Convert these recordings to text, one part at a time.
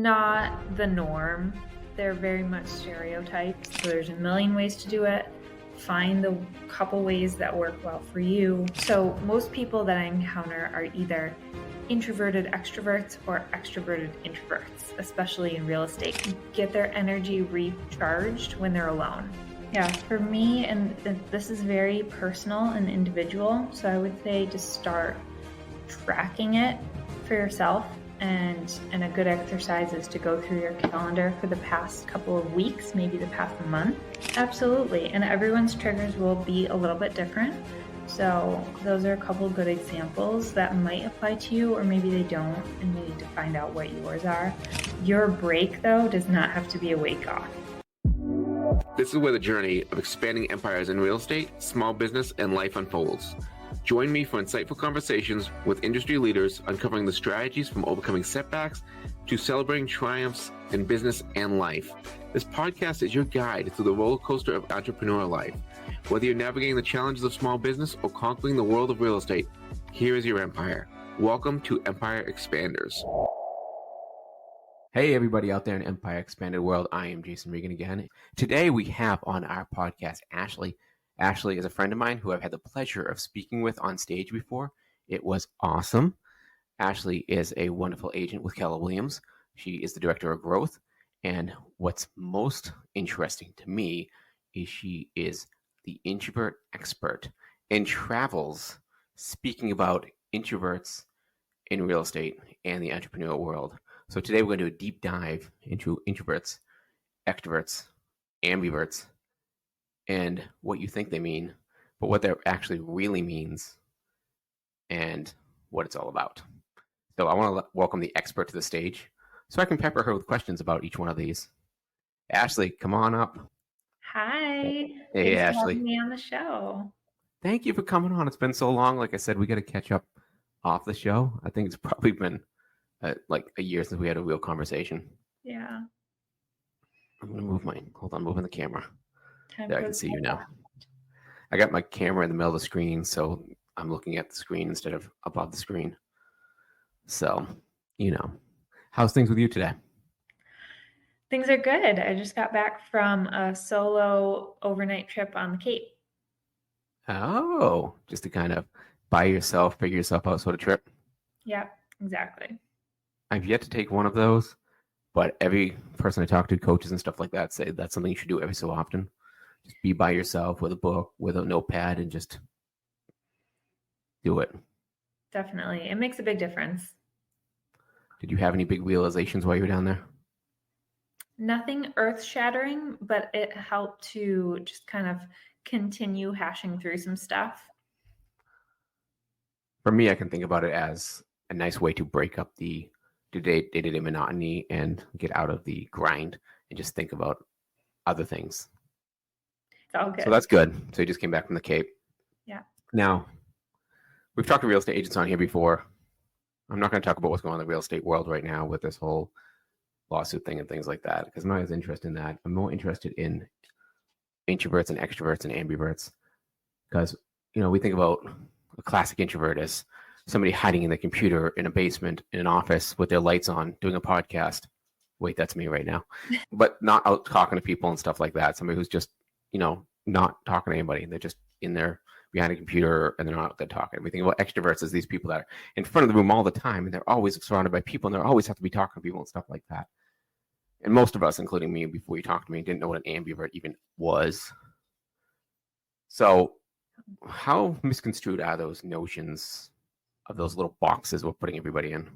not the norm. They're very much stereotypes. So there's a million ways to do it. Find the couple ways that work well for you. So most people that I encounter are either introverted extroverts or extroverted introverts, especially in real estate. Get their energy recharged when they're alone. Yeah, for me, and this is very personal and individual, so I would say to start tracking it for yourself. And a good exercise is to go through your calendar for the past couple of weeks, maybe the past month. Absolutely. And everyone's triggers will be a little bit different. So those are a couple of good examples that might apply to you, or maybe they don't, and you need to find out what yours are. Your break, though, does not have to be a wake off. This is where the journey of expanding empires in real estate, small business, and life unfolds. Join me for insightful conversations with industry leaders, uncovering the strategies from overcoming setbacks to celebrating triumphs in business and life. This podcast is your guide through the roller coaster of entrepreneur life. Whether you're navigating the challenges of small business or conquering the world of real estate, here is your empire. Welcome to Empire Expanders. Hey, everybody out there in Empire Expanded World. I am Jason Regan again. Today we have on our podcast Ashley. Ashley is a friend of mine who I've had the pleasure of speaking with on stage before. It was awesome. Ashley is a wonderful agent with Keller Williams. She is the director of growth. And what's most interesting to me is she is the introvert expert and travels speaking about introverts in real estate and the entrepreneurial world. So today we're going to do a deep dive into introverts, extroverts, ambiverts, and what you think they mean, but what that actually really means and what it's all about. So I want to welcome the expert to the stage so I can pepper her with questions about each one of these. Ashley, come on up. Hi. Hey, Thanks Ashley. for having me on the show. Thank you for coming on. It's been so long. Like I said, we got to catch up off the show. I think it's probably been like a year since we had a real conversation. Yeah. I'm going to moving the camera. Time There, I can see you now. I got my camera in the middle of the screen, so I'm looking at the screen instead of above the screen. So, how's things with you today? Things are good. I just got back from a solo overnight trip on the Cape. Oh, just to kind of by yourself, figure yourself out sort of trip. Yeah, exactly. I've yet to take one of those, but every person I talk to, coaches and stuff like that, say that's something you should do every so often. Just be by yourself with a book, with a notepad, and just do it. Definitely. It makes a big difference. Did you have any big realizations while you were down there? Nothing earth-shattering, but it helped to just kind of continue hashing through some stuff. For me, I can think about it as a nice way to break up the day-to-day monotony and get out of the grind and just think about other things. It's all good. So that's good. So you just came back from the Cape. Yeah. Now, we've talked to real estate agents on here before. I'm not going to talk about what's going on in the real estate world right now with this whole lawsuit thing and things like that, because I'm not as interested in that. I'm more interested in introverts and extroverts and ambiverts, because, we think about a classic introvert as somebody hiding in the computer in a basement in an office with their lights on doing a podcast. Wait, that's me right now. But not out talking to people and stuff like that. Somebody who's just, not talking to anybody. They're just in there behind a computer and they're not out there talking. We think about extroverts as these people that are in front of the room all the time and they're always surrounded by people and they always have to be talking to people and stuff like that. And most of us, including me, before you talked to me, didn't know what an ambivert even was. So how misconstrued are those notions of those little boxes we're putting everybody in?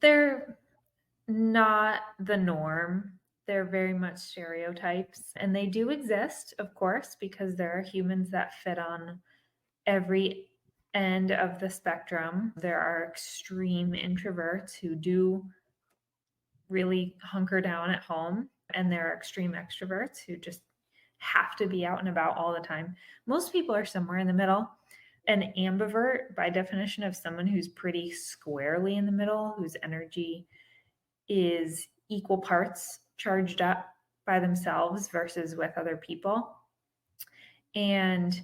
They're not the norm. They're very much stereotypes, and they do exist, of course, because there are humans that fit on every end of the spectrum. There are extreme introverts who do really hunker down at home, and there are extreme extroverts who just have to be out and about all the time. Most people are somewhere in the middle. An ambivert, by definition, of someone who's pretty squarely in the middle, whose energy is equal parts charged up by themselves versus with other people. And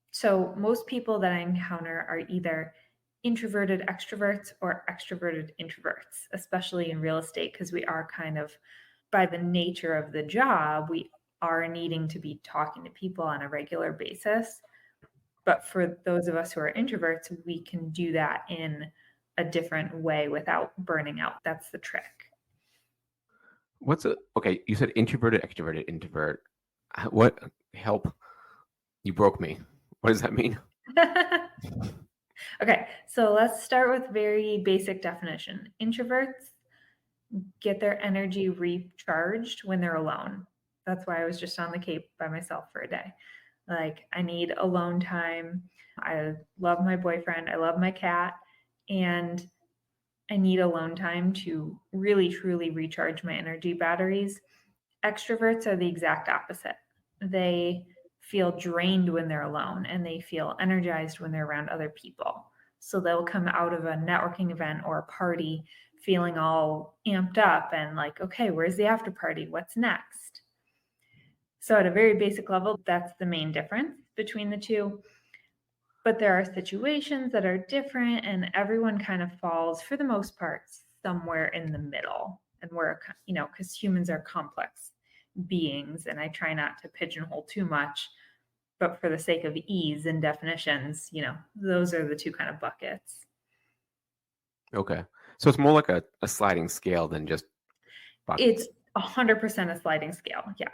so most people that I encounter are either introverted extroverts or extroverted introverts, especially in real estate, because we are kind of, by the nature of the job, we are needing to be talking to people on a regular basis. But for those of us who are introverts, we can do that in a different way without burning out. That's the trick. Okay, you said introverted, extroverted, introvert. What help? You broke me. What does that mean? Okay, so let's start with very basic definition. Introverts get their energy recharged when they're alone. That's why I was just on the Cape by myself for a day. Like, I need alone time. I love my boyfriend. I love my cat. And I need alone time to really, truly recharge my energy batteries. Extroverts are the exact opposite. They feel drained when they're alone and they feel energized when they're around other people. So they'll come out of a networking event or a party feeling all amped up and like, okay, where's the after party? What's next? So at a very basic level, that's the main difference between the two. But there are situations that are different, and everyone kind of falls, for the most part, somewhere in the middle. And we're, because humans are complex beings, and I try not to pigeonhole too much, but for the sake of ease and definitions, those are the two kind of buckets. Okay. So it's more like a sliding scale than just buckets. It's 100% a sliding scale, yes.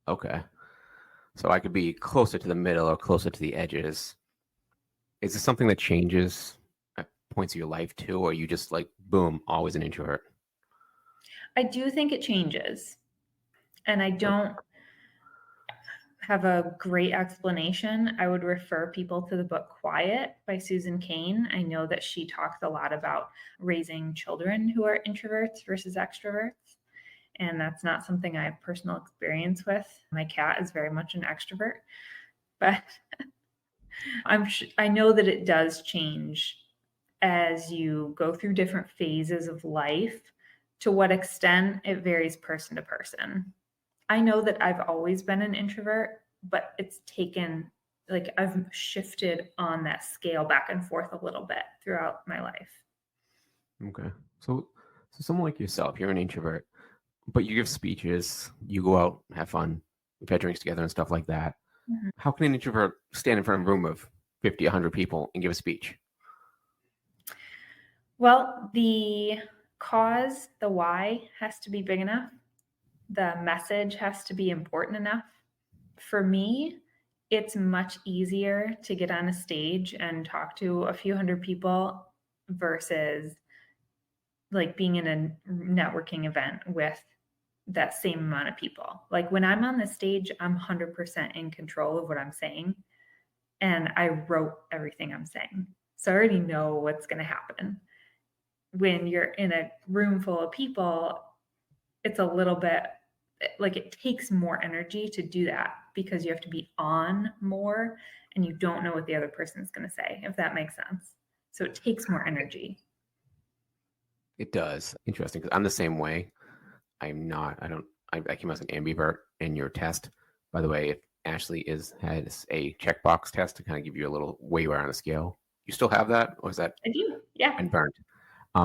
Okay. So I could be closer to the middle or closer to the edges. Is this something that changes at points of your life too, or are you just like, boom, always an introvert? I do think it changes. And I don't have a great explanation. I would refer people to the book Quiet by Susan Cain. I know that she talks a lot about raising children who are introverts versus extroverts. And that's not something I have personal experience with. My cat is very much an extrovert, but I know that it does change as you go through different phases of life. To what extent, it varies person to person. I know that I've always been an introvert, but it's taken, like, I've shifted on that scale back and forth a little bit throughout my life. Okay. So someone like yourself, you're an introvert, but you give speeches, you go out, have fun, we've had drinks together and stuff like that. Mm-hmm. How can an introvert stand in front of a room of 50, 100 people and give a speech? Well, the cause, the why has to be big enough. The message has to be important enough. For me, it's much easier to get on a stage and talk to a few hundred people versus like being in a networking event with that same amount of people. Like, when I'm on the stage, I'm 100% in control of what I'm saying. And I wrote everything I'm saying. So I already know what's going to happen. When you're in a room full of people, it's a little bit like, it takes more energy to do that because you have to be on more and you don't know what the other person's going to say, if that makes sense. So it takes more energy. It does. Interesting, because I'm the same way. I came out as an ambivert in your test. By the way, if Ashley has a checkbox test to kind of give you a little where you are on the scale. You still have that, or is that I do, yeah. been burnt?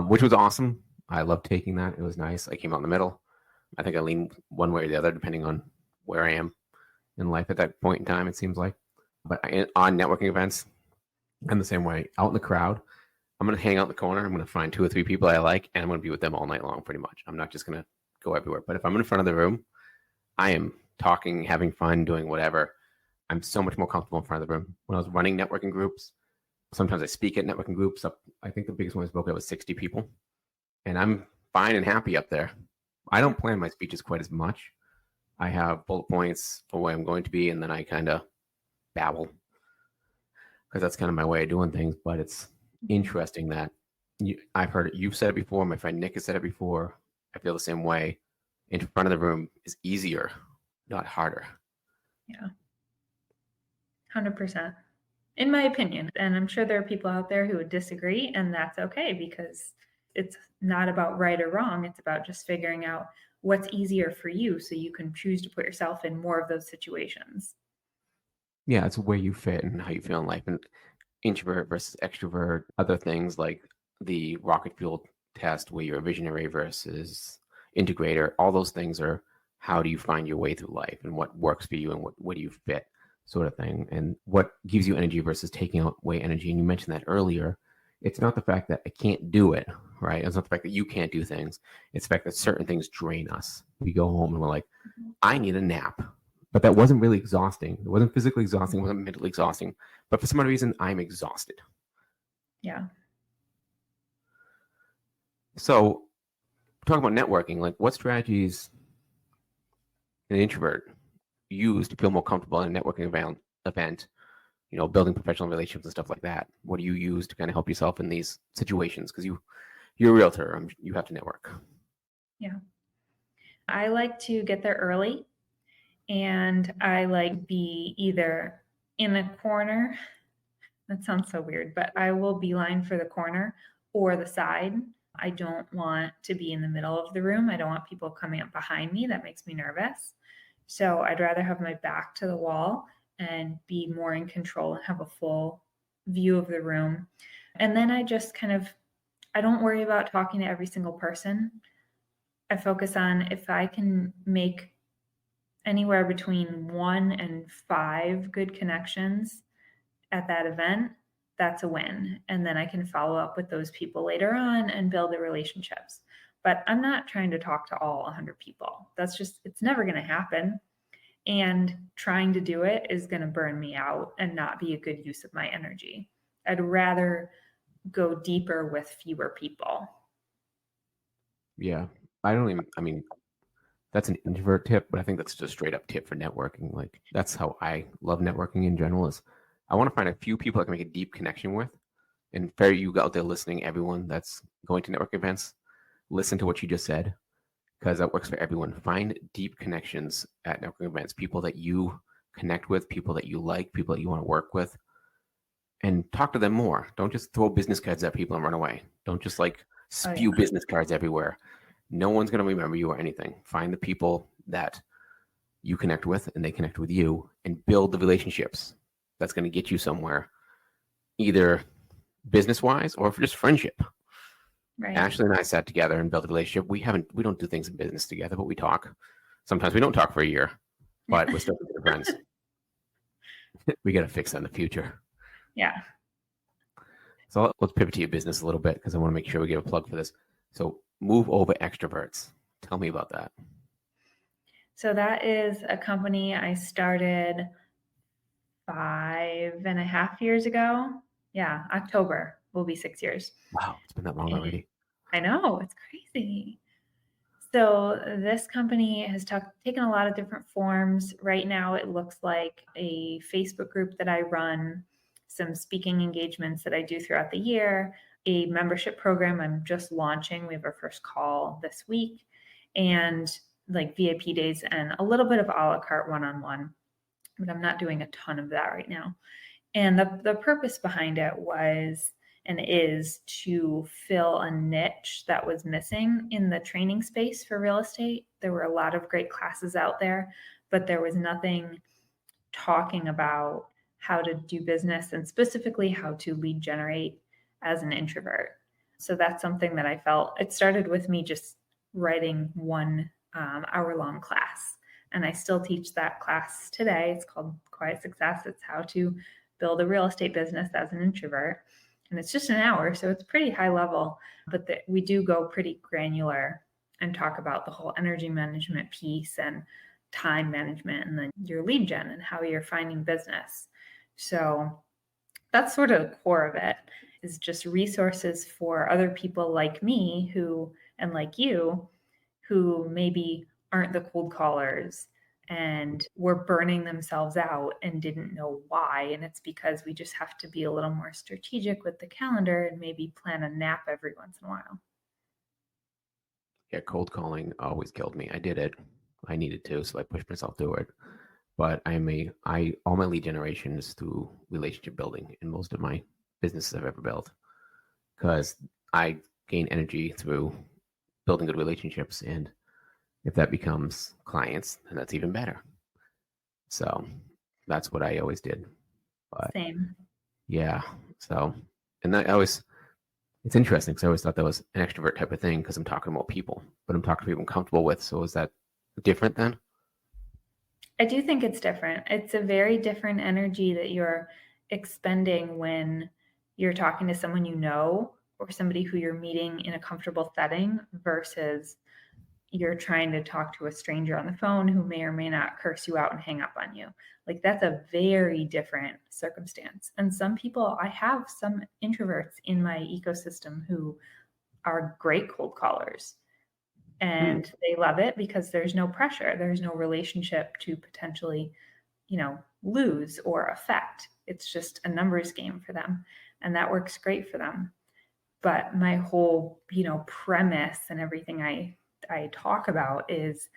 Which was awesome. I loved taking that. It was nice. I came out in the middle. I think I lean one way or the other depending on where I am in life at that point in time, it seems like. But on networking events, I'm the same way. Out in the crowd, I'm going to hang out in the corner. I'm going to find 2 or 3 people I like, and I'm going to be with them all night long, pretty much. I'm not just going to go everywhere. But if I'm in front of the room, I am talking, having fun, doing whatever. I'm so much more comfortable in front of the room. When I was running networking groups, sometimes I speak at networking groups. I think the biggest one I spoke at was 60 people. And I'm fine and happy up there. I don't plan my speeches quite as much. I have bullet points for where I'm going to be, and then I kind of babble because that's kind of my way of doing things. But it's interesting that I've heard it. You've said it before. My friend Nick has said it before. I feel the same way. In front of the room is easier, not harder. Yeah. 100%. In my opinion. And I'm sure there are people out there who would disagree, and that's okay, because it's not about right or wrong. It's about just figuring out what's easier for you so you can choose to put yourself in more of those situations. Yeah, it's where you fit and how you feel in life. And introvert versus extrovert, other things like the rocket fuel test where you're a visionary versus integrator. All those things are how do you find your way through life and what works for you and what do you fit, sort of thing, and what gives you energy versus taking away energy. And you mentioned that earlier. It's not the fact that I can't do it, right? It's not the fact that you can't do things. It's the fact that certain things drain us. We go home and we're like, I need a nap. But that wasn't really exhausting. It wasn't physically exhausting. It wasn't mentally exhausting. But for some odd reason, I'm exhausted. Yeah. So, talking about networking, like what strategies an introvert use to feel more comfortable in a networking event, building professional relationships and stuff like that? What do you use to kind of help yourself in these situations? Because you're a realtor, you have to network. Yeah. I like to get there early, and I like be either in a corner. That sounds so weird, but I will beeline for the corner or the side. I don't want to be in the middle of the room. I don't want people coming up behind me. That makes me nervous. So I'd rather have my back to the wall and be more in control and have a full view of the room. And then I just I don't worry about talking to every single person. I focus on if I can make anywhere between 1 and 5 good connections at that event, that's a win. And then I can follow up with those people later on and build the relationships. But I'm not trying to talk to all 100 people. It's never going to happen. And trying to do it is going to burn me out and not be a good use of my energy. I'd rather go deeper with fewer people. Yeah. That's an introvert tip, but I think that's just a straight up tip for networking. Like that's how I love networking in general is I want to find a few people I can make a deep connection with. And for you out there listening, everyone that's going to network events, listen to what you just said, because that works for everyone. Find deep connections at networking events, people that you connect with, people that you like, people that you want to work with, and talk to them more. Don't just throw business cards at people and run away. Don't just spew business cards everywhere. No one's going to remember you or anything. Find the people that you connect with and they connect with you and build the relationships that's going to get you somewhere, either business-wise or for just friendship. Right. Ashley and I sat together and built a relationship. We don't do things in business together, but we talk. Sometimes we don't talk for a year, but we're still good friends. We got to fix that in the future. Yeah. So let's pivot to your business a little bit because I want to make sure we give a plug for this. So Move Over Extroverts. Tell me about that. So that is a company I started 5.5 years ago. Yeah, October will be 6 years. Wow, it's been that long already. I know, it's crazy. So this company has taken a lot of different forms. Right now, it looks like a Facebook group that I run, some speaking engagements that I do throughout the year, a membership program I'm just launching. We have our first call this week, and like VIP days and a little bit of a la carte one-on-one. But I'm not doing a ton of that right now. And the purpose behind it was and is to fill a niche that was missing in the training space for real estate. There were a lot of great classes out there, but there was nothing talking about how to do business and specifically how to lead generate as an introvert. So that's something that I felt it started with me just writing one hour-long class. And I still teach that class today. It's called Quiet Success. It's how to build a real estate business as an introvert. And it's just an hour, so it's pretty high level, but we do go pretty granular and talk about the whole energy management piece and time management and then your lead gen and how you're finding business. So that's sort of the core of it, is just resources for other people like me and like you who maybe aren't the cold callers and were burning themselves out and didn't know why. And it's because we just have to be a little more strategic with the calendar and maybe plan a nap every once in a while. Yeah, cold calling always killed me. I did it. I needed to, so I pushed myself through it. But all my lead generation is through relationship building in most of my businesses I've ever built, because I gain energy through building good relationships, and if that becomes clients, then that's even better. So that's what I always did. But same. Yeah. So, and that I always, it's interesting because I always thought that was an extrovert type of thing because I'm talking about people, but I'm talking to people I'm comfortable with. So is that different then? I do think it's different. It's a very different energy that you're expending when you're talking to someone you know or somebody who you're meeting in a comfortable setting versus you're trying to talk to a stranger on the phone who may or may not curse you out and hang up on you. Like that's a very different circumstance. And some people, I have some introverts in my ecosystem who are great cold callers Hmm. and they love it because there's no pressure. There's no relationship to potentially, lose or affect. It's just a numbers game for them. And that works great for them. But my whole, premise and everything I talk about is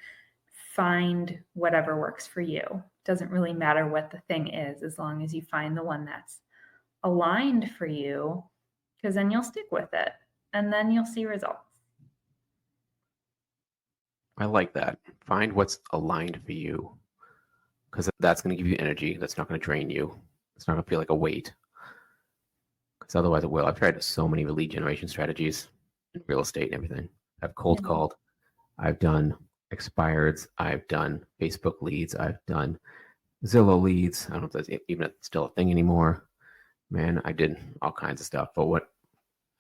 find whatever works for you. Doesn't really matter what the thing is, as long as you find the one that's aligned for you, because then you'll stick with it and then you'll see results. I like that. Find what's aligned for you because that's going to give you energy. That's not going to drain you. It's not going to feel like a weight because otherwise it will. I've tried so many lead generation strategies in real estate and everything. I've cold called. I've done expireds. I've done Facebook leads. I've done Zillow leads. I don't know if that's even still a thing anymore. Man, I did all kinds of stuff. But what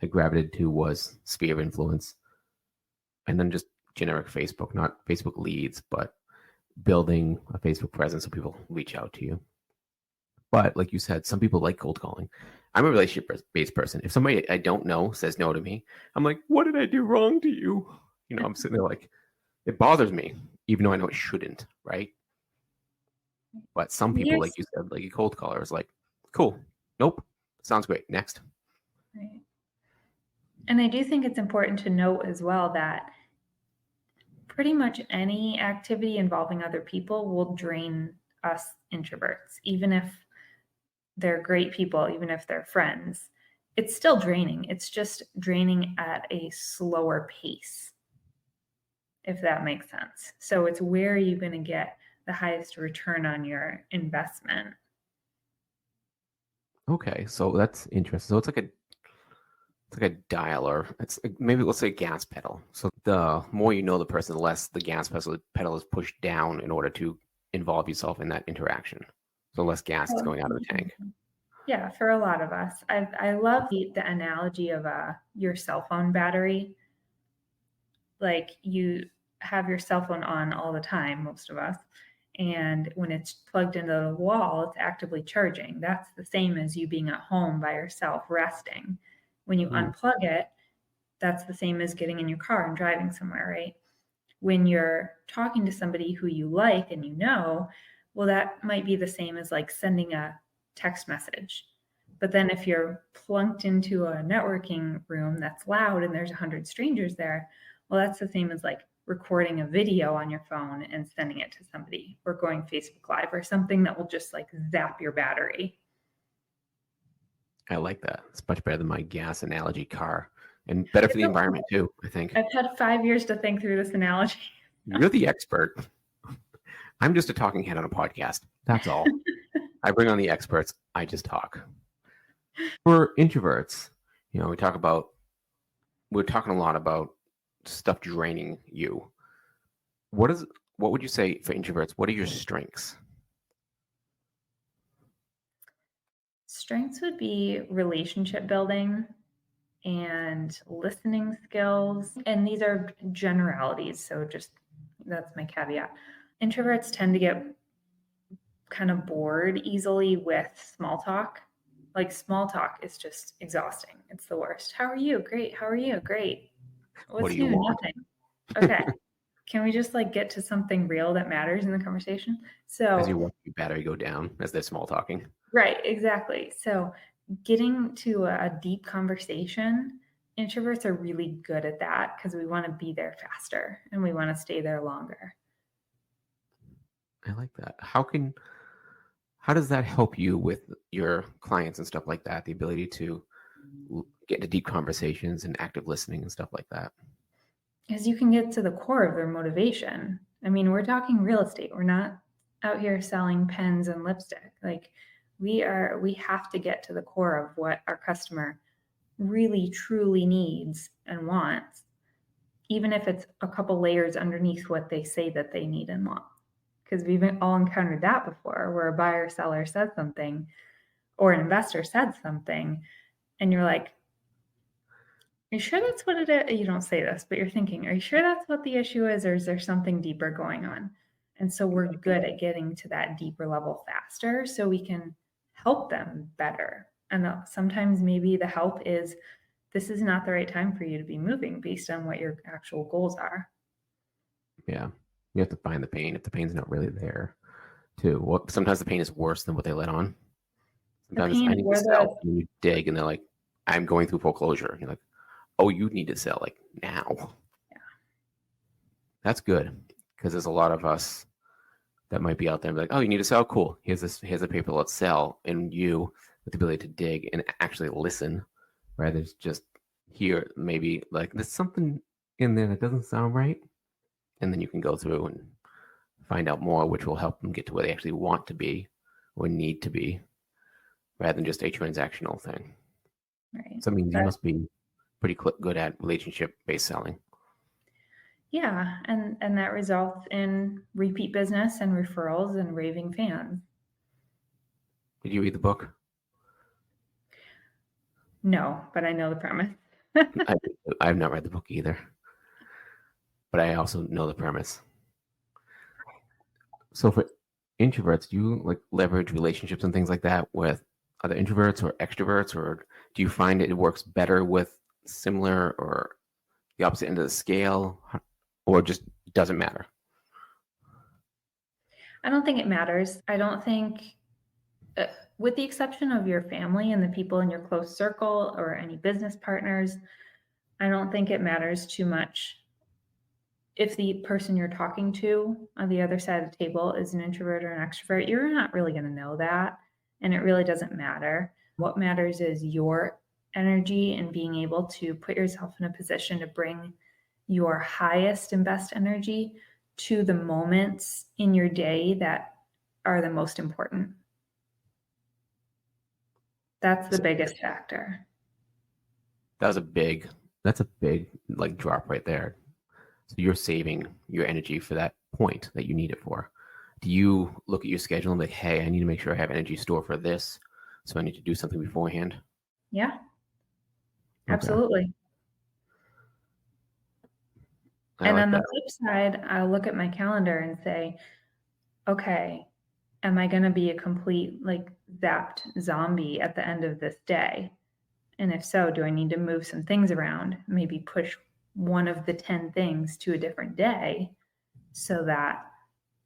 I gravitated to was sphere of influence and then just generic Facebook, not Facebook leads, but building a Facebook presence so people reach out to you. But like you said, some people like cold calling. I'm a relationship based person. If somebody I don't know says no to me, I'm like, what did I do wrong to you? I'm sitting there like, it bothers me, even though I know it shouldn't, right? But some people, like Here's you said, like a cold caller is like, cool, nope, sounds great. Next. right. And I do think it's important to note as well that pretty much any activity involving other people will drain us introverts, even if they're great people, even if they're friends. It's still draining. It's just draining at a slower pace, if that makes sense. So it's where are you going to get the highest return on your investment? Okay, so that's interesting. So it's like a dialer. It's like, maybe let's say gas pedal. So the more you know the person, the less the gas pedal is pushed down in order to involve yourself in that interaction. So less gas is going out of the tank. Yeah, for a lot of us. I love the analogy of your cell phone battery. Like you have your cell phone on all the time, most of us. And when it's plugged into the wall, it's actively charging. That's the same as you being at home by yourself resting. When you unplug it, that's the same as getting in your car and driving somewhere, right? When you're talking to somebody who you like and well, that might be the same as like sending a text message. But then if you're plunked into a networking room that's loud and there's 100 strangers there, well, that's the same as like recording a video on your phone and sending it to somebody or going Facebook Live or something that will just like zap your battery. I like that. It's much better than my gas analogy car and better for the environment too, I think. I've had 5 years to think through this analogy. You're the expert. I'm just a talking head on a podcast. That's all. I bring on the experts. I just talk. For introverts, we're talking a lot about stuff draining you. What would you say for introverts? What are your strengths? Strengths would be relationship building and listening skills. And these are generalities. So just that's my caveat. Introverts tend to get kind of bored easily with small talk. Like small talk is just exhausting. It's the worst. How are you? Great. How are you? Great. What What's do you new? want? Nothing. Okay. Can we just like get to something real that matters in the conversation? As So, you watch your battery go down as they're small talking. right, exactly. So, getting to a deep conversation, introverts are really good at that because we want to be there faster and we want to stay there longer. I like that. How does that help you with your clients and stuff like that? The ability to get into deep conversations and active listening and stuff like that. Because you can get to the core of their motivation. I mean, we're talking real estate. We're not out here selling pens and lipstick. Like, We have to get to the core of what our customer really truly needs and wants, even if it's a couple layers underneath what they say that they need and want. Because we've all encountered that before, where a buyer seller says something or an investor said something, and you're like, are you sure that's what it is? You don't say this, but you're thinking, are you sure that's what the issue is, or is there something deeper going on? And so we're good at getting to that deeper level faster so we can help them better. And sometimes maybe the help is, this is not the right time for you to be moving based on what your actual goals are. Yeah. You have to find the pain if the pain's not really there, too. Well, sometimes the pain is worse than what they let on. The Sometimes I pain need or to sell. And you dig, and they're like, I'm going through foreclosure. And you're like, oh, you need to sell like now. Yeah. That's good, because there's a lot of us that might be out there and be like, oh, you need to sell? Cool. Here's a paper, let's sell. And you, with the ability to dig and actually listen, rather than just hear maybe like there's something in there that doesn't sound right. And then you can go through and find out more, which will help them get to where they actually want to be or need to be, rather than just a transactional thing. Right. So, I mean, you must be pretty good at relationship-based selling. Yeah, and that results in repeat business and referrals and raving fans. Did you read the book? No, but I know the premise. I've not read the book either, but I also know the premise. So for introverts, do you like leverage relationships and things like that with other introverts or extroverts, or do you find it works better with similar or the opposite end of the scale, or just doesn't matter? I don't think it matters. I don't think, with the exception of your family and the people in your close circle or any business partners, I don't think it matters too much if the person you're talking to on the other side of the table is an introvert or an extrovert. You're not really going to know that, and it really doesn't matter. What matters is your energy and being able to put yourself in a position to bring your highest and best energy to the moments in your day that are the most important. That's the biggest factor. That's a big like drop right there. So you're saving your energy for that point that you need it for. Do you look at your schedule and be like, hey, I need to make sure I have energy stored for this, so I need to do something beforehand? Yeah, Okay. absolutely. And like on that. the flip side, I'll look at my calendar and say, okay, am I going to be a complete like zapped zombie at the end of this day? And if so, do I need to move some things around? Maybe push one of the 10 things to a different day so that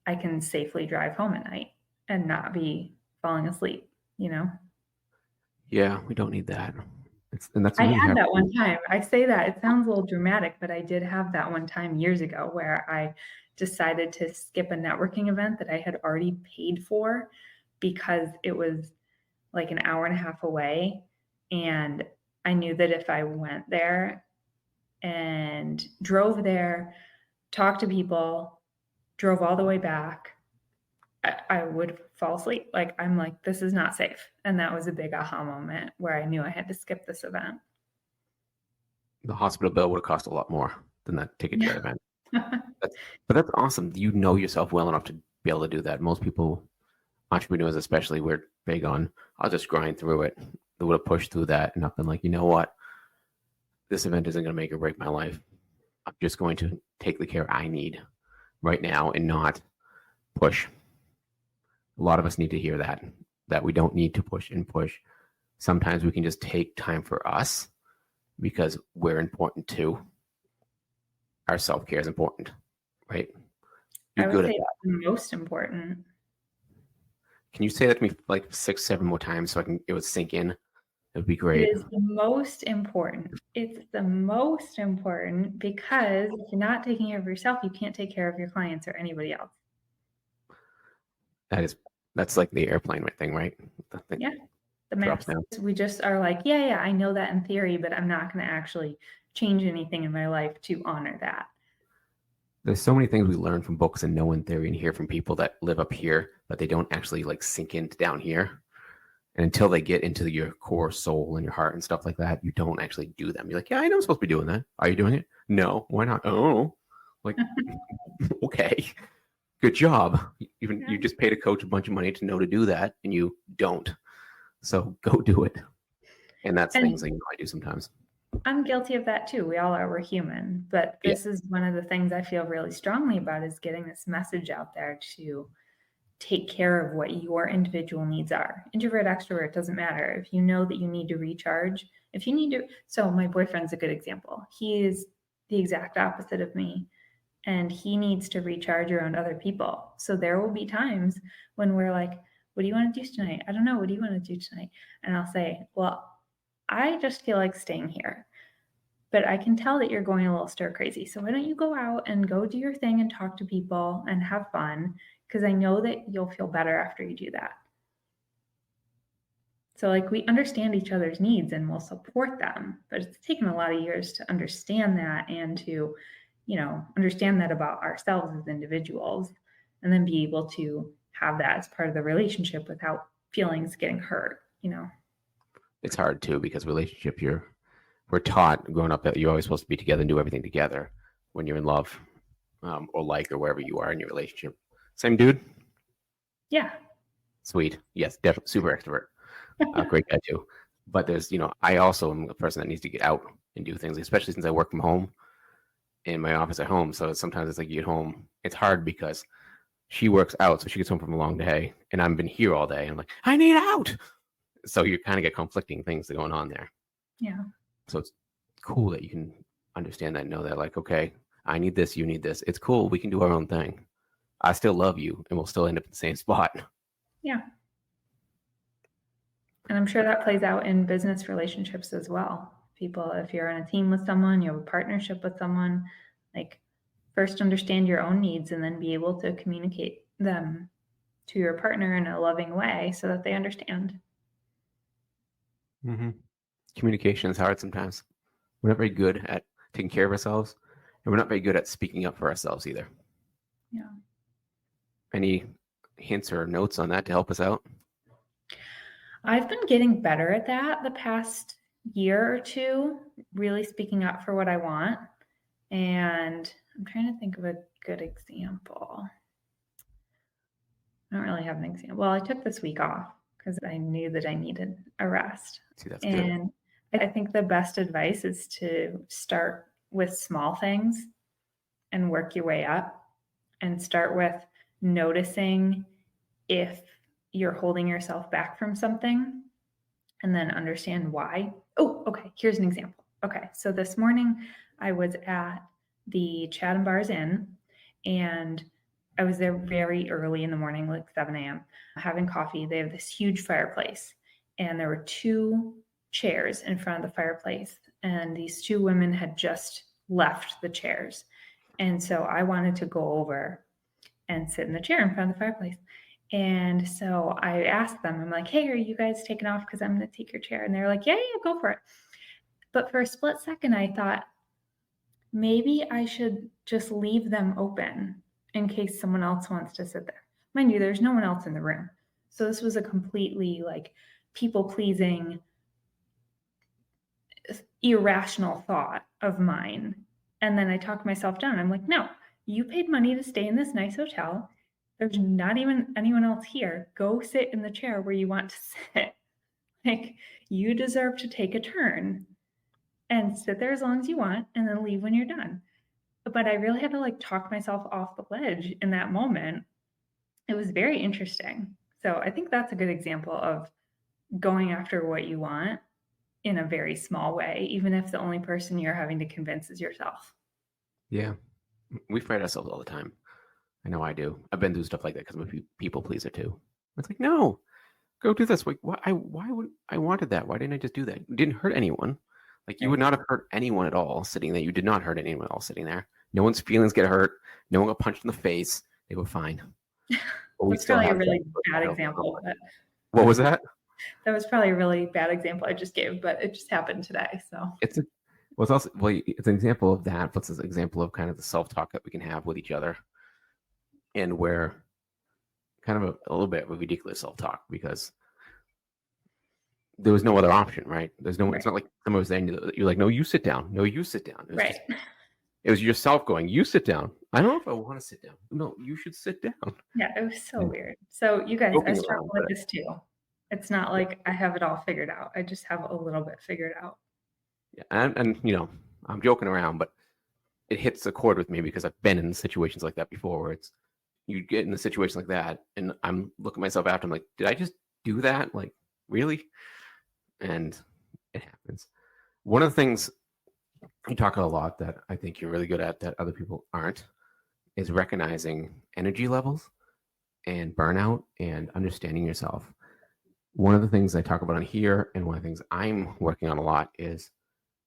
I can safely drive home at night and not be falling asleep, you know? Yeah, we don't need that. And that's I really had hard. that one time. I say that it sounds a little dramatic, but I did have that one time years ago where I decided to skip a networking event that I had already paid for because it was like an hour and a half away. And I knew that if I went there and drove there, talked to people, drove all the way back, I would fall asleep. Like, I'm like, this is not safe. And that was a big aha moment where I knew I had to skip this event. The hospital bill would have cost a lot more than that ticket to that event. But that's awesome. You know yourself well enough to be able to do that. Most people, entrepreneurs especially, we're big on, I'll just grind through it. They would have pushed through that and not been like, you know what? This event isn't going to make or break my life. I'm just going to take the care I need right now and not push. A lot of us need to hear that we don't need to push and push. Sometimes we can just take time for us because we're important too. Our self-care is important, right? You're I good would at say that. it's the most important. Can you say that to me like 6, 7 more times so it would sink in? It would be It great. is the most important. It's the most important because if you're not taking care of yourself, you can't take care of your clients or anybody else. That's like the airplane thing, right? The thing Yeah, the drops math. down. We just are like, yeah, I know that in theory, but I'm not going to actually change anything in my life to honor that. There's so many things we learn from books and know in theory and hear from people that live up here, but they don't actually like sink into down here. And until they get into your core soul and your heart and stuff like that, you don't actually do them. You're like, yeah, I know I'm supposed to be doing that. Are you doing it? No. Why not? Oh, like, okay, good job. Even Yeah. you just paid a coach a bunch of money to know to do that, and you don't. So go do it. And that's things And that I do sometimes. I'm guilty of that too. We all are. We're human. But Yeah. this is one of the things I feel really strongly about is getting this message out there to take care of what your individual needs are. Introvert, extrovert, doesn't matter. If you know that you need to recharge, if you need to, so my boyfriend's a good example. He is the exact opposite of me, and he needs to recharge around other people. So there will be times when we're like, what do you want to do tonight? I don't know. What do you want to do tonight? And I'll say, well, I just feel like staying here. But I can tell that you're going a little stir crazy. So why don't you go out and go do your thing and talk to people and have fun? Because I know that you'll feel better after you do that. So like we understand each other's needs and we'll support them, but it's taken a lot of years to understand that and to, understand that about ourselves as individuals and then be able to have that as part of the relationship without feelings getting hurt. It's hard too because we're taught growing up that you're always supposed to be together and do everything together when you're in love, or or wherever you are in your relationship. Same dude? Yeah. Sweet. Yes, definitely super extrovert. Great guy too. But there's, I also am a person that needs to get out and do things, especially since I work from home in my office at home. So sometimes it's like you get home, it's hard because she works out, so she gets home from a long day, and I've been here all day. And I'm like, I need out. So you kind of get conflicting things going on there. Yeah. So it's cool that you can understand that and know that, like, okay, I need this, you need this. It's cool. We can do our own thing. I still love you, and we'll still end up in the same spot. Yeah. And I'm sure that plays out in business relationships as well. People, if you're in a team with someone, you have a partnership with someone, like first understand your own needs and then be able to communicate them to your partner in a loving way so that they understand. Mm-hmm. Communication is hard sometimes. We're not very good at taking care of ourselves, and we're not very good at speaking up for ourselves either. Yeah. Any hints or notes on that to help us out? I've been getting better at that the past year or two, really speaking up for what I want. And I'm trying to think of a good example. I don't really have an example. Well, I took this week off because I knew that I needed a rest. See, that's And good. I think the best advice is to start with small things and work your way up, and start with noticing if you're holding yourself back from something and then understand why. Oh, okay. Here's an example. Okay. So this morning I was at the Chatham Bars Inn, and I was there very early in the morning, like 7 a.m., having coffee. They have this huge fireplace, and there were 2 chairs in front of the fireplace, and these 2 women had just left the chairs. And so I wanted to go over and sit in the chair in front of the fireplace. And so I asked them, I'm like, hey, are you guys taking off? Because I'm going to take your chair. And they're like, yeah, go for it. But for a split second, I thought maybe I should just leave them open in case someone else wants to sit there. Mind you, there's no one else in the room. So this was a completely like people pleasing, irrational thought of mine. And then I talked myself down. I'm like, no, you paid money to stay in this nice hotel. There's not even anyone else here. Go sit in the chair where you want to sit. Like, you deserve to take a turn and sit there as long as you want and then leave when you're done. But I really had to like talk myself off the ledge in that moment. It was very interesting. So I think that's a good example of going after what you want in a very small way, even if the only person you're having to convince is yourself. Yeah. We fight ourselves all the time. I know I do. I've been through stuff like that because I'm a people pleaser too. It's like, no, go do this. Like, why would I wanted that? Why didn't I just do that? It didn't hurt anyone. Like, you would not have hurt anyone at all sitting there. You did not hurt anyone at all sitting there. No one's feelings get hurt. No one got punched in the face. They were fine. But we That's still probably a have really bad example. But what was that? that was probably a really bad example I just gave, but it just happened today. So It's an example of that, but it's an example of kind of the self-talk that we can have with each other, and where kind of a little bit of a ridiculous self-talk, because there was no other option, right? There's no, Right. it's not like someone was saying you're like, no, you sit down. No, you sit down. It was Right. just, it was yourself going, you sit down. I don't know if I want to sit down. No, you should sit down. Yeah, it was so And weird. So you guys, I joking struggle around, with but this too. It's not yeah, like I have it all figured out. I just have a little bit figured out. yeah. And you know, I'm joking around, but it hits a chord with me because I've been in situations like that before where it's, you get in a situation like that and I'm looking myself after, I'm like, did I just do that? Like, really? And it happens. One of the things you talk a lot that I think you're really good at that other people aren't is recognizing energy levels and burnout and understanding yourself. One of the things I talk about on here and one of the things I'm working on a lot is,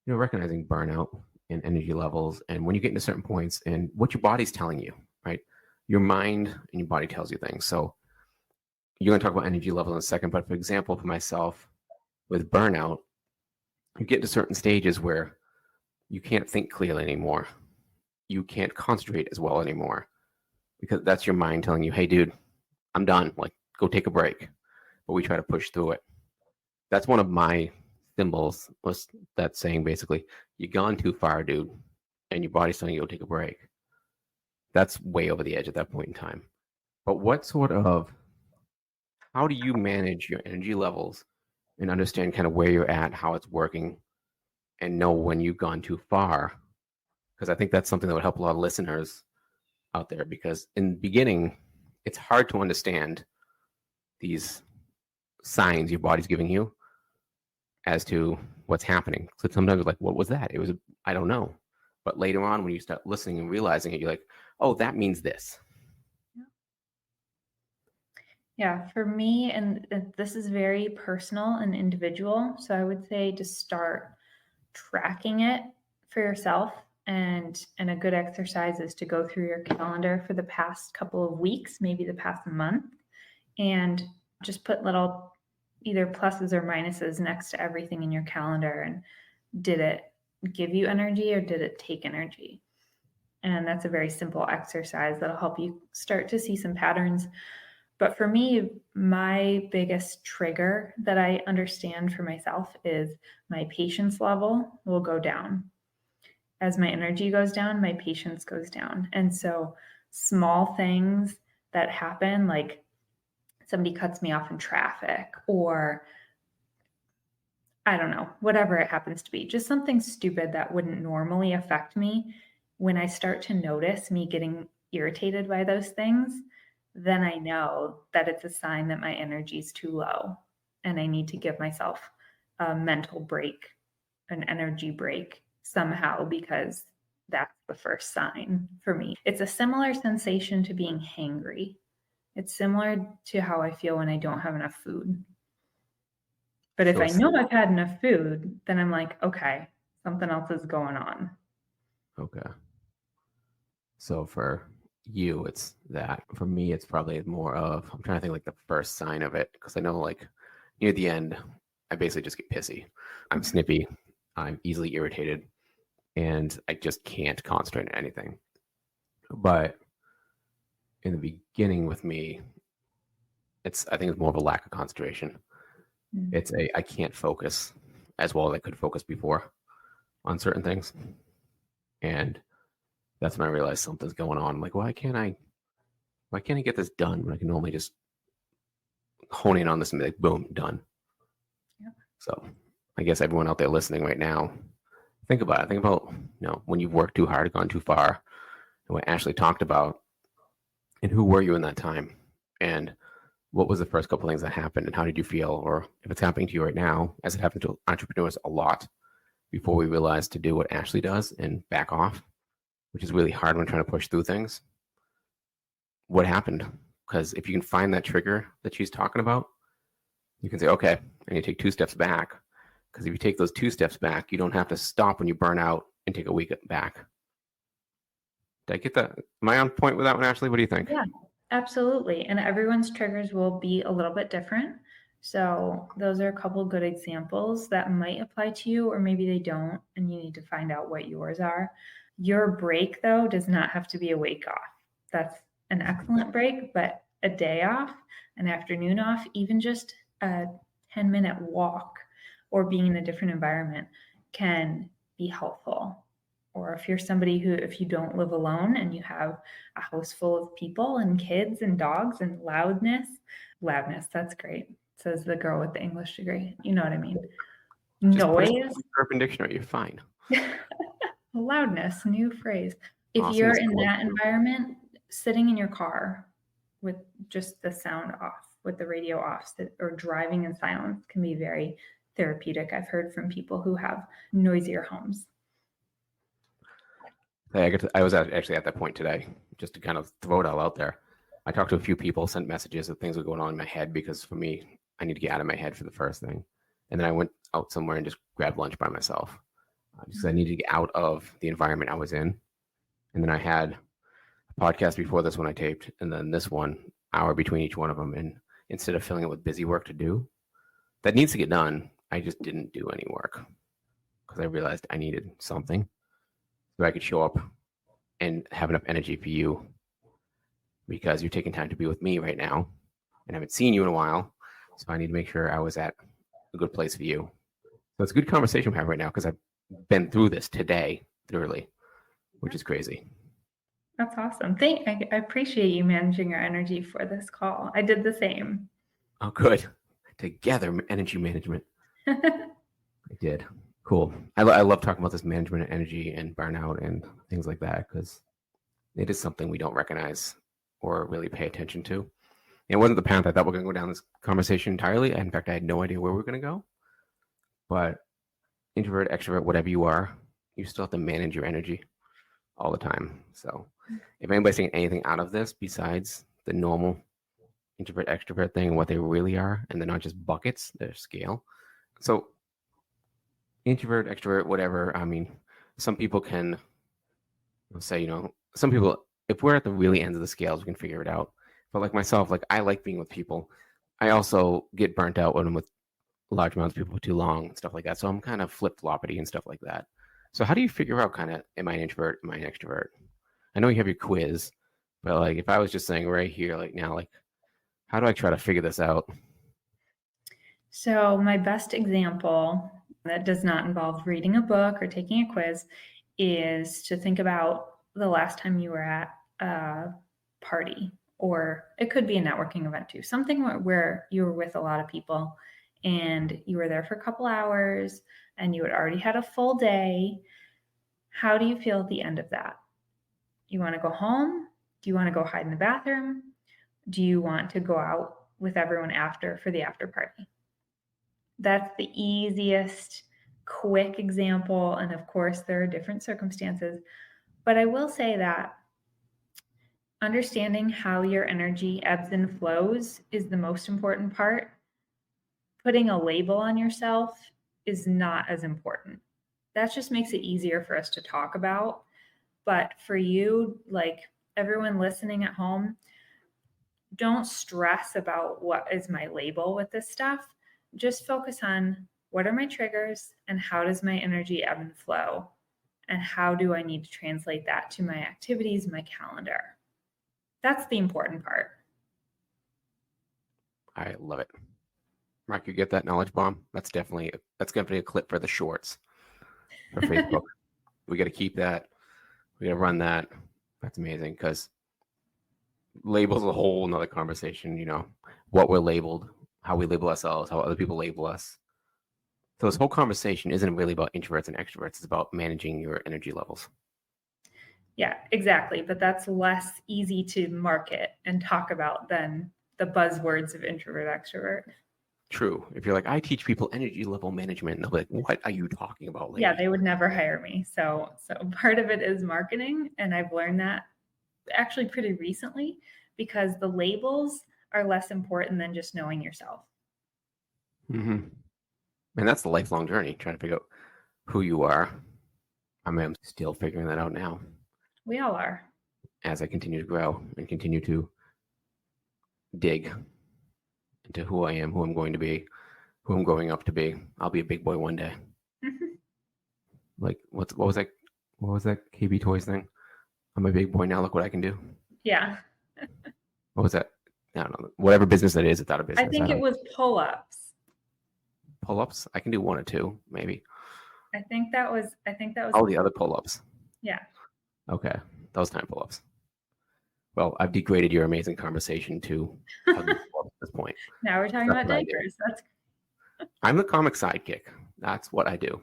you know, recognizing burnout and energy levels and when you get into certain points and what your body's telling you, right? Your mind and your body tells you things. So you're going to talk about energy levels in a second, but for example, for myself with burnout, you get to certain stages where you can't think clearly anymore. You can't concentrate as well anymore because that's your mind telling you, hey, dude, I'm done. Like, go take a break. But we try to push through it. That's one of my symbols, was that saying basically, you've gone too far, dude, and your body's telling you to go take a break. That's way over the edge at that point in time. But what sort of, how do you manage your energy levels and understand kind of where you're at, how it's working, and know when you've gone too far? Because I think that's something that would help a lot of listeners out there because in the beginning, it's hard to understand these signs your body's giving you as to what's happening. So sometimes it's like, what was that? It was, I don't know. But later on, when you start listening and realizing it, you're like, oh, that means this. Yeah, for me, and this is very personal and individual. So I would say to start tracking it for yourself. And a good exercise is to go through your calendar for the past couple of weeks, maybe the past month, and just put little either pluses or minuses next to everything in your calendar. And did it give you energy or did it take energy? And that's a very simple exercise that'll help you start to see some patterns. But for me, my biggest trigger that I understand for myself is my patience level will go down. As my energy goes down, my patience goes down. And so small things that happen, like somebody cuts me off in traffic, or I don't know, whatever it happens to be, just something stupid that wouldn't normally affect me. When I start to notice me getting irritated by those things, then I know that it's a sign that my energy is too low and I need to give myself a mental break, an energy break somehow, because that's the first sign for me. It's a similar sensation to being hangry. It's similar to how I feel when I don't have enough food. But if So I know I've had enough food, then I'm like, okay, something else is going on. Okay. So for you, it's that. For me, it's probably more of, I'm trying to think like the first sign of it because I know like near the end, I basically just get pissy. I'm snippy. I'm easily irritated and I just can't concentrate on anything. But in the beginning with me, I think it's more of a lack of concentration. Mm. It's I can't focus as well as I could focus before on certain things. And that's when I realized something's going on. I'm like, why can't I get this done when I can normally just hone in on this and be like, boom, done. Yeah. So I guess everyone out there listening right now, think about it. Think about, you know, when you've worked too hard, gone too far, and what Ashley talked about, and who were you in that time? And what was the first couple of things that happened and how did you feel? Or if it's happening to you right now, as it happens to entrepreneurs a lot, before we realize to do what Ashley does and back off, which is really hard when trying to push through things. What happened? Because if you can find that trigger that she's talking about, you can say, okay, I need to take 2 steps back. Because if you take those 2 steps back, you don't have to stop when you burn out and take a week back. Did I get that? Am I on point with that one, Ashley? What do you think? Yeah, absolutely. And everyone's triggers will be a little bit different. So those are a couple good examples that might apply to you, or maybe they don't, and you need to find out what yours are. Your break, though, does not have to be a wake off. That's an excellent break, but a day off, an afternoon off, even just 10-minute walk or being in a different environment can be helpful. Or if you're somebody who, if you don't live alone and you have a house full of people and kids and dogs and loudness, that's great, says the girl with the English degree. You know what I mean? Just put it in Noise. the Urban Dictionary, you're fine. Loudness, new phrase. If Awesome you're is in cool. that environment, sitting in your car with just the sound off, with the radio off, or driving in silence can be very therapeutic. I've heard from people who have noisier homes. I was actually at that point today, just to kind of throw it all out there. I talked to a few people, sent messages of things that were going on in my head, because for me, I need to get out of my head for the first thing. And then I went out somewhere and just grabbed lunch by myself. Just I needed to get out of the environment I was in. And then I had a podcast before this one I taped, and then this 1 hour between each one of them. And instead of filling it with busy work to do that needs to get done, I just didn't do any work because I realized I needed something so I could show up and have enough energy for you, because you're taking time to be with me right now and I haven't seen you in a while. So I need to make sure I was at a good place for you. So it's a good conversation we have right now, because I've been through this today, literally, which is crazy. That's awesome. I appreciate you managing your energy for this call. I did the same. Oh, good. Together, energy management. I did. Cool. I love talking about this management of energy and burnout and things like that, because it is something we don't recognize or really pay attention to. And it wasn't the path I thought we were going to go down this conversation entirely. In fact, I had no idea where we were going to go. But introvert, extrovert, whatever you are, you still have to manage your energy all the time. So if anybody's taking anything out of this besides the normal introvert, extrovert thing and what they really are, and they're not just buckets, they're scale. So introvert, extrovert, whatever. I mean, some people can say, some people, if we're at the really ends of the scales, we can figure it out. But like myself, like I like being with people. I also get burnt out when I'm with large amounts of people for too long and stuff like that. So I'm kind of flip-floppity and stuff like that. So how do you figure out kind of, am I an introvert, am I an extrovert? I know you have your quiz, but like if I was just saying right here, like now, like how do I try to figure this out? So my best example that does not involve reading a book or taking a quiz is to think about the last time you were at a party, or it could be a networking event too, something where you were with a lot of people and you were there for a couple hours and you had already had a full day. How do you feel at the end of that? You want to go home? Do you want to go hide in the bathroom? Do you want to go out with everyone after for the after party? That's the easiest, quick example. And of course, there are different circumstances. But I will say that understanding how your energy ebbs and flows is the most important part. Putting a label on yourself is not as important. That just makes it easier for us to talk about. But for you, like everyone listening at home, don't stress about what is my label with this stuff. Just focus on what are my triggers and how does my energy ebb and flow? And how do I need to translate that to my activities, my calendar? That's the important part. I love it. Mark, you get that knowledge bomb? That's going to be a clip for the shorts for Facebook. We got to keep that. We got to run that. That's amazing, because labels a whole another conversation, what we're labeled, how we label ourselves, how other people label us. So this whole conversation isn't really about introverts and extroverts. It's about managing your energy levels. Yeah, exactly. But that's less easy to market and talk about than the buzzwords of introvert, extrovert. True. If you're like, I teach people energy level management, and they'll be like, what are you talking about, lady? Yeah, they would never hire me. So part of it is marketing. And I've learned that actually pretty recently, because the labels are less important than just knowing yourself. Mm-hmm. And that's the lifelong journey, trying to figure out who you are. I mean, I'm still figuring that out now. We all are. As I continue to grow and continue to dig into who I am, who I'm going to be, who I'm growing up to be. I'll be a big boy one day. Mm-hmm. Like what was that KB Toys thing? I'm a big boy now, look what I can do. Yeah. What was that? I don't know. Whatever business that is, it's out of business. I think it was pull-ups. pull-ups? I can do one or two, maybe. I think that was All the other pull-ups. Yeah. Okay, those time pull-ups. Well, I've degraded your amazing conversation to ugly pull-ups at this point. Now we're talking That's about what I do. diapers. I'm the comic sidekick. That's what I do.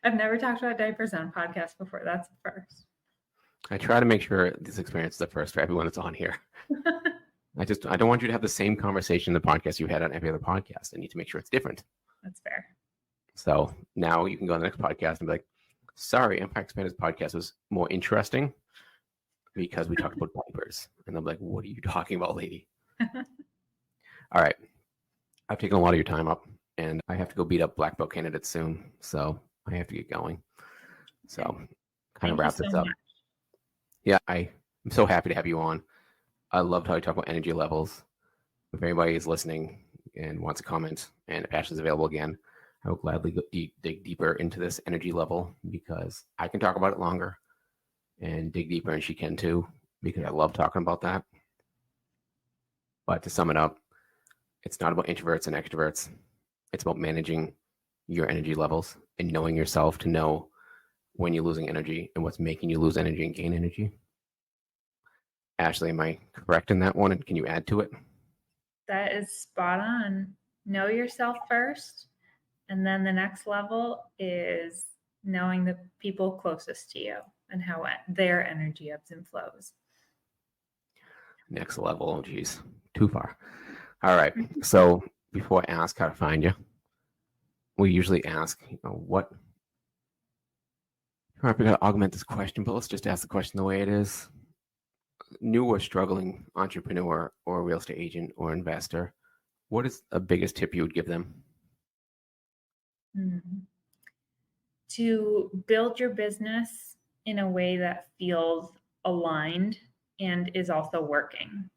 I've never talked about diapers on a podcast before. That's the first. I try to make sure this experience is the first for everyone that's on here. I don't want you to have the same conversation in the podcast you had on every other podcast. I need to make sure it's different. That's fair. So now you can go on the next podcast and be like, sorry, Empire Expanders podcast was more interesting because we talked about diapers. And I'm like, what are you talking about, lady? All right. I've taken a lot of your time up, and I have to go beat up black belt candidates soon. So I have to get going. So kind of wrap this up. Yeah, I'm so happy to have you on. I loved how you talk about energy levels. If anybody is listening and wants to comment, and if Ashley's available again, I will gladly dig deeper into this energy level because I can talk about it longer and dig deeper, and she can too, because I love talking about that. But to sum it up, it's not about introverts and extroverts. It's about managing your energy levels and knowing yourself to know when you're losing energy and what's making you lose energy and gain energy. Ashley, am I correct in that one? And can you add to it? That is spot on. Know yourself first. And then the next level is knowing the people closest to you and how their energy ebbs and flows. Next level. Oh, geez. Too far. All right. So before I ask how to find you, we usually ask, what... I'm going to augment this question, but let's just ask the question the way it is. New or struggling entrepreneur or real estate agent or investor, what is the biggest tip you would give them? To build your business in a way that feels aligned and is also working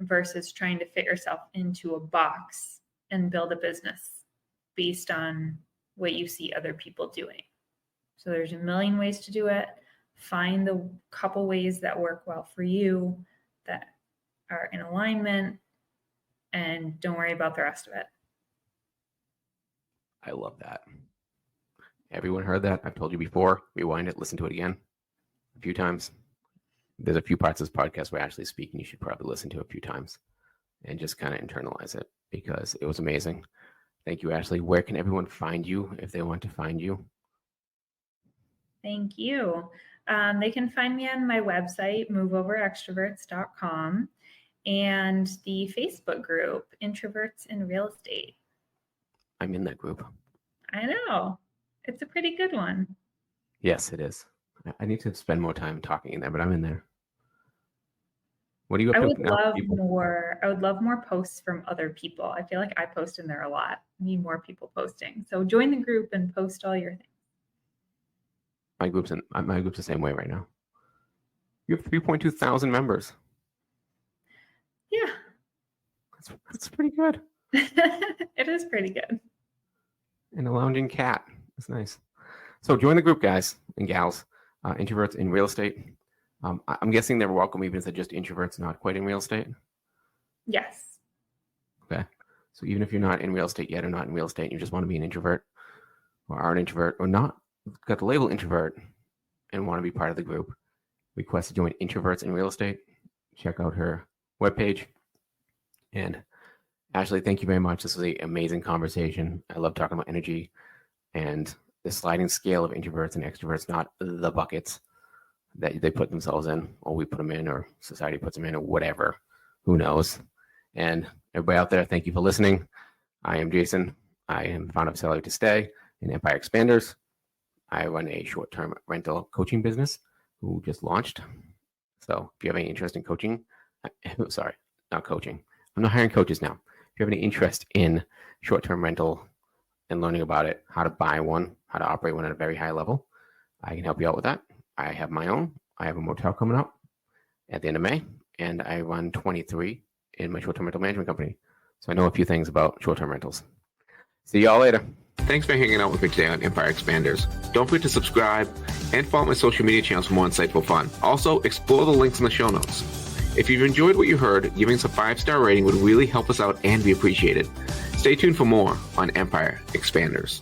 versus trying to fit yourself into a box and build a business based on what you see other people doing. So there's a million ways to do it. Find the couple ways that work well for you, that are in alignment, and don't worry about the rest of it. I love that. Everyone heard that? I've told you before. Rewind it, listen to it again a few times. There's a few parts of this podcast where Ashley's speaking. You should probably listen to a few times and just kind of internalize it because it was amazing. Thank you, Ashley. Where can everyone find you if they want to find you? Thank you. They can find me on my website, moveoverextroverts.com, and the Facebook group, Introverts in Real Estate. I'm in that group. I know. It's a pretty good one. Yes, it is. I need to spend more time talking in there, but I'm in there. What are you up to now? I would love more posts from other people. I feel like I post in there a lot. I need more people posting. So join the group and post all your things. My group's the same way right now. You have 3.2 thousand members. Yeah. That's pretty good. It is pretty good. And a lounging cat. That's nice. So join the group, guys and gals. Introverts in real estate. I'm guessing they're welcome even if they're just introverts not quite in real estate. Yes. Okay. So even if you're not in real estate yet or not in real estate, and you just want to be an introvert or are an introvert or not, got the label introvert and want to be part of the group, request to join Introverts in Real Estate. Check out her webpage. And Ashley, thank you very much. This was an amazing conversation. I love talking about energy and the sliding scale of introverts and extroverts, not the buckets that they put themselves in, or we put them in, or society puts them in, or whatever. Who knows? And everybody out there, thank you for listening. I am Jason. I am founder of Salary to Stay in Empire Expanders. I run a short-term rental coaching business who just launched. So if you have any interest in coaching, sorry, not coaching. I'm not hiring coaches now. If you have any interest in short-term rental and learning about it, how to buy one, how to operate one at a very high level, I can help you out with that. I have my own. I have a motel coming up at the end of May, and I run 23 in my short-term rental management company. So I know a few things about short-term rentals. See y'all later. Thanks for hanging out with me today on Empire Expanders. Don't forget to subscribe and follow my social media channels for more insightful fun. Also, explore the links in the show notes. If you've enjoyed what you heard, giving us a 5-star rating would really help us out and be appreciated. Stay tuned for more on Empire Expanders.